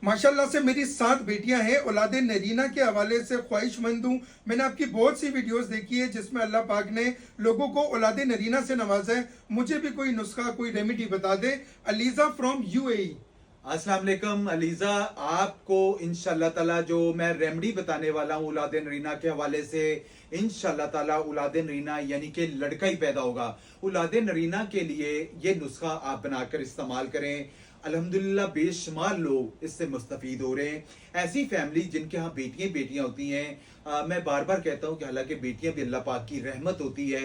माशाल्लाह से मेरी 7 बेटियां हैं। औलाद नरीना के हवाले से ख्वाहिशमंद हूँ। मैंने आपकी बहुत सी वीडियोस देखी है जिसमें अल्लाह पाक ने लोगों को औलाद नरीना से नवाजा है। मुझे भी कोई नुस्खा, कोई रेमेडी बता दे। ELISA from UAE. अस्सलाम वालेकुम अलीजा, आपको इंशाल्लाह ताला जो मैं रेमेडी बताने वाला हूँ औलाद नरीना के हवाले से, इंशाल्लाह ताला औलाद नरीना यानी कि लड़का ही पैदा होगा। औलाद नरीना के लिए ये नुस्खा आप बनाकर इस्तेमाल करें। अल्हम्दुलिल्लाह बेशुमार लोग इससे मुस्तफीद हो रहे हैं। ऐसी फैमिली जिनके यहाँ बेटियां बेटियां होती हैं, मैं बार बार कहता हूँ कि हालांकि बेटियां भी अल्लाह पाक की रहमत होती है।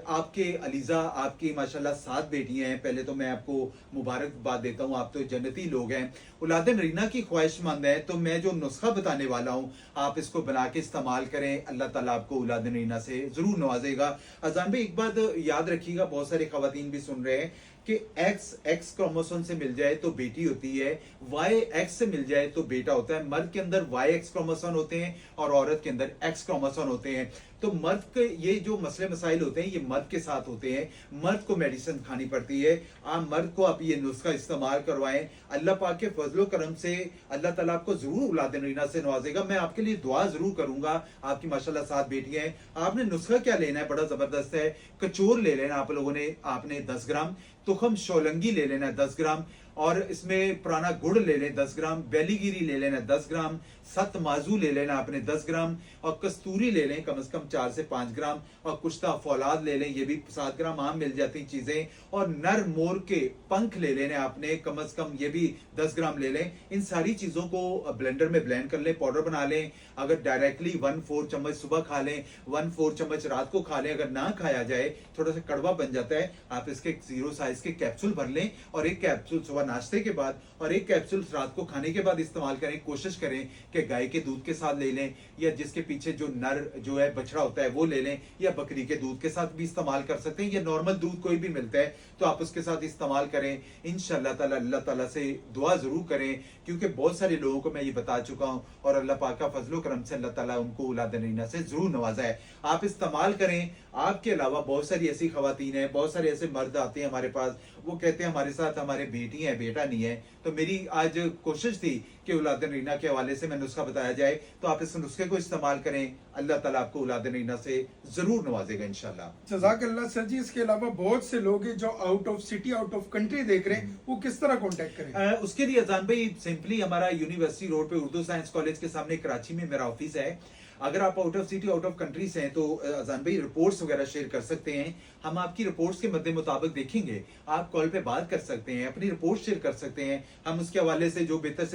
आपके अलीजा, आपकी माशाल्लाह 7 बेटियां हैं। पहले तो मैं आपको मुबारकबाद देता हूँ, आप तो जन्नती लोग हैं। औलाद नरीना की ख्वाहिशमंद है, तो मैं जो नुस्खा बताने वाला हूँ आप इसको बना के इस्तेमाल करें। अल्लाह ताला आपको औलाद नरीना से जरूर नवाजेगा। अजान भाई एक बात याद रखिएगा, बहुत सारे खवातीन भी सुन रहे हैं कि एक्स क्रोमोसोम से मिल जाए तो बेटी होती है, वाई एक्स से मिल जाए तो बेटा होता है। मर्द के अंदर वाई एक्स क्रोमोसोम होते हैं और औरत के अंदर एक्स क्रोमोसोम होते हैं। तो मर्द के ये जो मसले मसाइल होते हैं ये मर्द के साथ होते हैं। मर्द को मेडिसिन खानी पड़ती है। आप मर्द को आप ये नुस्खा इस्तेमाल करवाएं। अल्लाह पाक के फजलो करम से अल्लाह ताला आपको जरूर औलाद नरीना से नवाजेगा। मैं आपके लिए दुआ जरूर करूंगा। आपकी माशाल्लाह 7 बेटियां हैं। आपने नुस्खा क्या लेना है, बड़ा जबरदस्त है। कचोर ले लेना आप लोगों ने, आपने 10 ग्राम तुखम शोलंगी ले लेना है 10 ग्राम, और इसमें पुराना गुड़ ले लें 10 ग्राम, बेलीगिरी ले लेना 10 ग्राम, सत माजू ले लेना आपने 10 ग्राम, और कस्तूरी ले लें कम से कम 4 से 5 ग्राम, और कुश्ता फौलाद ले लें, ये भी 7 ग्राम आम मिल जाती चीजें, और नर मोर के पंख ले लेने आपने कम से कम, ये भी 10 ग्राम ले लें। इन सारी चीजों को ब्लेंडर में ब्लेंड कर लें, पाउडर बना लें। अगर डायरेक्टली 1/4 चम्मच सुबह खा लें, 1/4 चम्मच रात को खा लें। अगर ना खाया जाए, थोड़ा सा कड़वा बन जाता है, आप इसके 0 साइज के कैप्सूल भर लें, और एक कैप्सूल सुबह नाश्ते के बाद और एक कैप्सूल रात को खाने के बाद इस्तेमाल करें। कोशिश करें कि गाय के दूध के साथ ले लें, या जिसके पीछे जो नर जो है बछड़ा होता है वो ले लें, या बकरी के दूध के साथ भी इस्तेमाल कर सकते हैं, या नॉर्मल दूध कोई भी मिलता है तो आप उसके साथ इस्तेमाल करें। इंशाल्लाह ताला अल्लाह ताला से दुआ जरूर करें, क्योंकि बहुत सारे लोगों को मैं ये बता चुका हूं, और अल्लाह पाक का फजलो करम से अल्लाह ताला उनको औलाद नरीना से जरूर नवाजा है। आप इस्तेमाल करें। आपके अलावा बहुत सारी ऐसी खवातीन हैं, बहुत सारे ऐसे मर्द आते हैं हमारे पास, वो कहते हैं हमारे साथ हमारे बेटी है बेटा नहीं है। तो मेरी आज कोशिश थी कि औलाद नरीना के हवाले से मैं नुस्खा बताया जाए, तो आप इस नुस्खे को इस्तेमाल करें। अल्लाह ताला आपको औलाद नरीना से जरूर नवाजेगा इंशाल्लाह। जज़ाकल्लाह सर जी। इसके अलावा बहुत से लोग हैं जो out of city, out of country देख रहे हैं, वो किस तरह कांटेक्ट करें? उसके लिए अजान भाई सिंपली हमारा यूनिवर्सिटी रोड पे उर्दू साइंस कॉलेज के सामने कराची में मेरा ऑफिस है। अगर आप out of city, out of country से हैं तो अजान भाई रिपोर्ट्स वगैरह शेयर कर सकते हैं। हम आपकी रिपोर्ट्स के मद्दे मुताबिक देखेंगे। आप कॉल पे बात कर सकते हैं, अपनी रिपोर्ट शेयर कर सकते हैं। हम उसके हवाले से जो बेहतर